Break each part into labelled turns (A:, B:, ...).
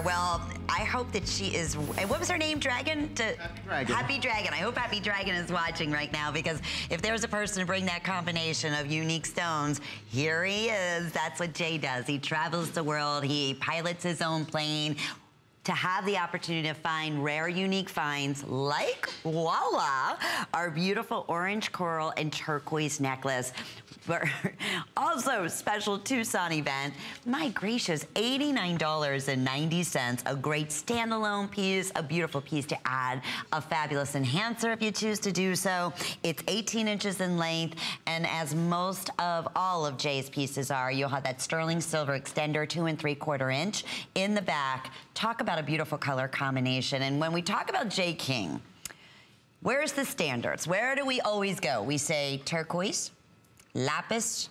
A: Well, I hope that she is, what was her name, Dragon?
B: Happy Dragon.
A: Happy Dragon. I hope Happy Dragon is watching right now, because if there's a person to bring that combination of unique stones, here he is. That's what Jay does. He travels the world. He pilots his own plane to have the opportunity to find rare, unique finds like, voila, our beautiful orange coral and turquoise necklace. But also special Tucson event. My gracious, $89.90. A great standalone piece, a beautiful piece to add, a fabulous enhancer if you choose to do so. It's 18 inches in length, and as most of all of Jay's pieces are, you'll have that sterling silver extender, 2 3/4 inch in the back. Talk about a beautiful color combination. And when we talk about Jay King, where's the standards? Where do we always go? We say turquoise, lapis,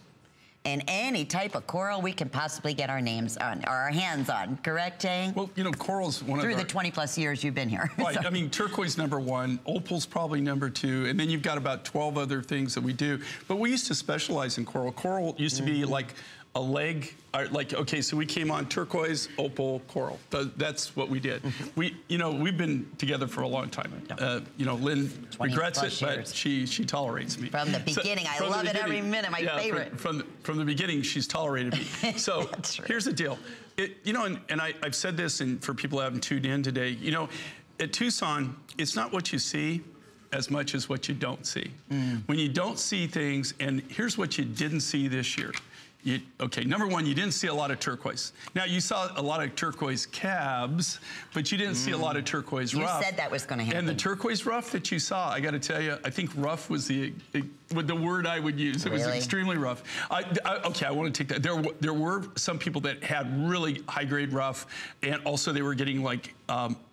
A: and any type of coral we can possibly get our names on, or our hands on. Correct, Jay?
B: Well, you know, coral's one
A: Through
B: of
A: the 20+ years you've been here.
B: Right,
A: So.
B: I mean, turquoise #1, opal's probably #2, and then you've got about 12 other things that we do. But we used to specialize in coral. Coral used to be like a leg, like, okay, so we came on turquoise, opal, coral. That's what we did. You know, we've been together for a long time. You know, Lynn regrets it, but she tolerates me.
A: From the beginning, I love it every minute, my favorite.
B: From the beginning, she's tolerated me. So here's the deal. You know, and I've said this, and for people who haven't tuned in today, you know, at Tucson, it's not what you see as much as what you don't see. When you don't see things, and here's what you didn't see this year. Okay, #1, you didn't see a lot of turquoise. Now, you saw a lot of turquoise cabs, but you didn't see a lot of turquoise rough.
A: You said that was going to happen.
B: And the turquoise rough that you saw, I got to tell you, I think rough was the word I would use. It was extremely rough. Okay, I want to take that. There were some people that had really high-grade rough, and also they were getting like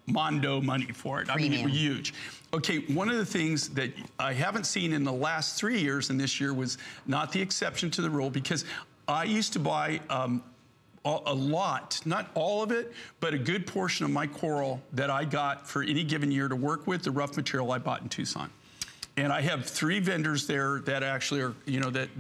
B: Mondo money for it. I mean, it was huge. Okay, one of the things that I haven't seen in the last 3 years, and this year was not the exception to the rule, because I used to buy a lot, not all of it, but a good portion of my coral that I got for any given year to work with, the rough material I bought in Tucson. And I have 3 vendors there that actually are, you know, that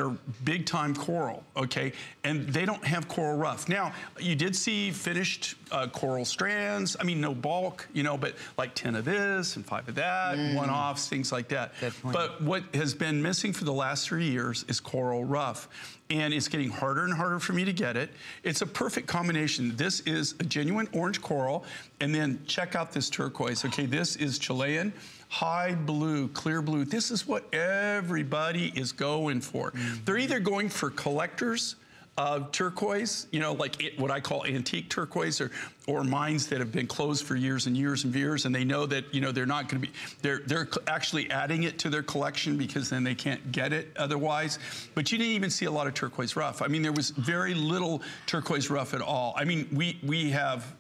B: are big-time coral, okay? And they don't have coral rough. Now, you did see finished coral strands. I mean, no bulk, you know, but like 10 of this and 5 of that, one-offs, things like that.
A: Good point.
B: But what has been missing for the last 3 years is coral rough. And it's getting harder and harder for me to get it. It's a perfect combination. This is a genuine orange coral, and then check out this turquoise. Okay, this is Chilean, high blue, clear blue. This is what everybody is going for. They're either going for collectors of turquoise, you know, like what I call antique turquoise, or mines that have been closed for years and years and years, and they know that, you know, they're not going to be, they're actually adding it to their collection because then they can't get it otherwise. But you didn't even see a lot of turquoise rough. I mean, there was very little turquoise rough at all. I mean, we have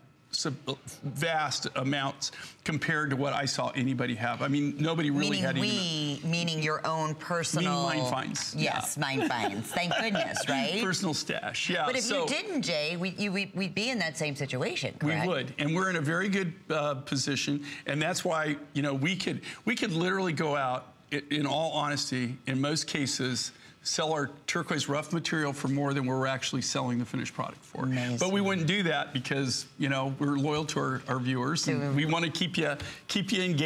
B: vast amounts compared to what I saw anybody have. I mean, nobody really had any.
A: Meaning your own personal...
B: Mine finds.
A: Yes, mine finds. Thank goodness, right?
B: Personal stash, yeah.
A: But if you didn't, Jay, we'd be in that same situation, correct?
B: We would, and we're in a very good position, and that's why, you know, we could literally go out, in all honesty, in most cases, sell our turquoise rough material for more than we're actually selling the finished product for.
A: Amazing.
B: But we wouldn't do that because, you know, we're loyal to our viewers, and we want to keep you engaged.